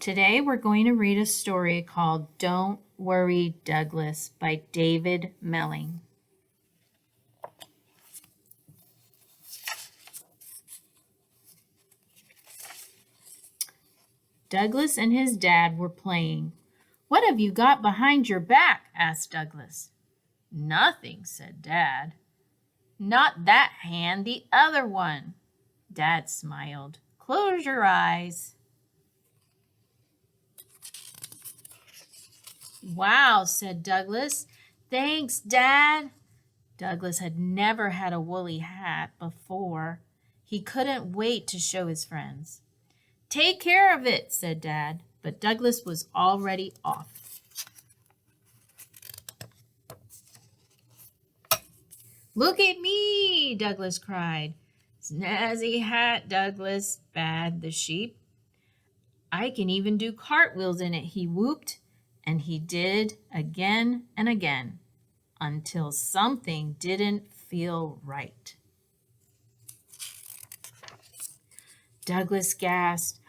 Today we're going to read a story called Don't Worry, Douglas by David Melling. Douglas and his dad were playing. "What have you got behind your back?" asked Douglas. "Nothing," said Dad. "Not that hand, the other one." Dad smiled. "Close your eyes." "Wow," said Douglas. "Thanks, Dad." Douglas had never had a woolly hat before. He couldn't wait to show his friends. "Take care of it," said Dad, but Douglas was already off. "Look at me," Douglas cried. "Snazzy hat, Douglas," baaed the sheep. "I can even do cartwheels in it," he whooped, and he did again and again until something didn't feel right. Douglas gasped.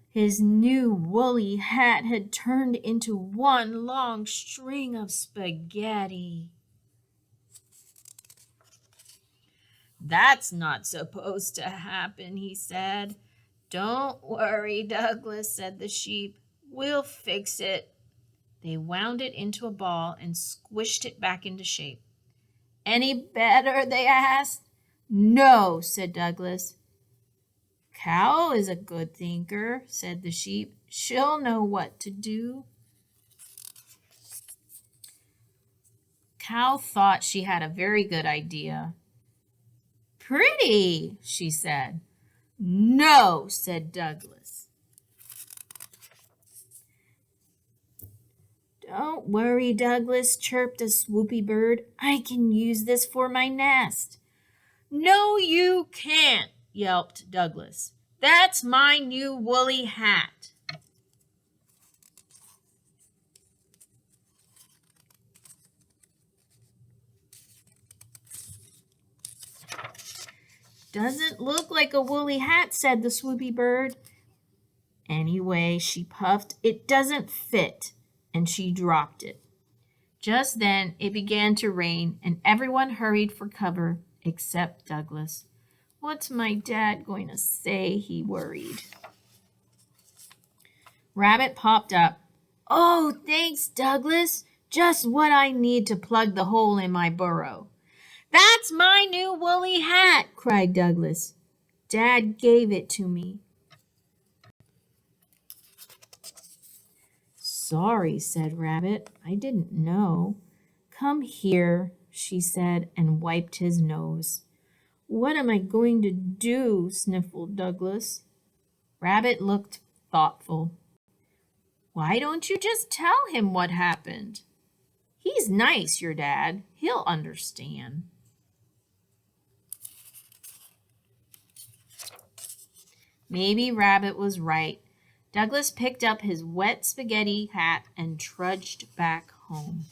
His new woolly hat had turned into one long string of spaghetti. "That's not supposed to happen," he said. "Don't worry, Douglas," said the sheep. "We'll fix it." They wound it into a ball and squished it back into shape. "Any better?" they asked. "No," said Douglas. "Cow is a good thinker," said the sheep. "She'll know what to do." Cow thought she had a very good idea. "Pretty," she said. "No," said Douglas. "Don't worry, Douglas," chirped a swoopy bird. "I can use this for my nest." "No, you can't," yelped Douglas. "That's my new woolly hat." "Doesn't look like a woolly hat," said the swoopy bird. Anyway, she puffed, "it doesn't fit," and she dropped it. Just then it began to rain, and everyone hurried for cover except Douglas. "What's my dad going to say?" he worried. Rabbit popped up. "Oh, thanks, Douglas. Just what I need to plug the hole in my burrow." "That's my new woolly hat," cried Douglas. "Dad gave it to me." "Sorry," said Rabbit. "I didn't know." "Come here," she said, and wiped his nose. "What am I going to do?" sniffled Douglas. Rabbit looked thoughtful. "Why don't you just tell him what happened? He's nice, your dad. He'll understand." Maybe Rabbit was right. Douglas picked up his wet spaghetti hat and trudged back home.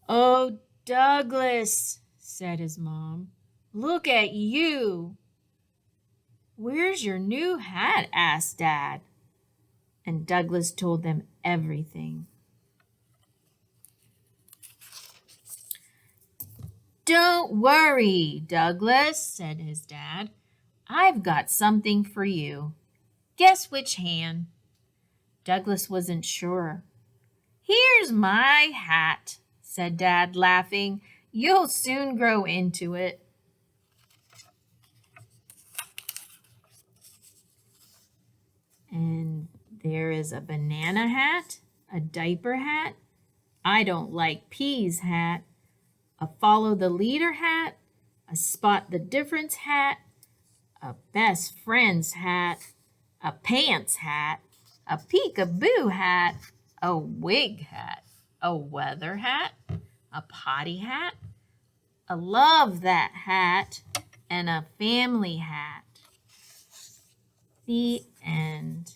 "Oh, Douglas," said his mom, "look at you." "Where's your new hat?" asked Dad. And Douglas told them everything. "Don't worry, Douglas," said his dad. "I've got something for you. Guess which hand?" Douglas wasn't sure. "Here's my hat," said Dad, laughing. "You'll soon grow into it." And there is a banana hat, a diaper hat, I don't like peas hat, a follow the leader hat, a spot the difference hat, a best friend's hat, a pants hat, a peekaboo hat, a wig hat, a weather hat, a potty hat, a love that hat, and a family hat. The end.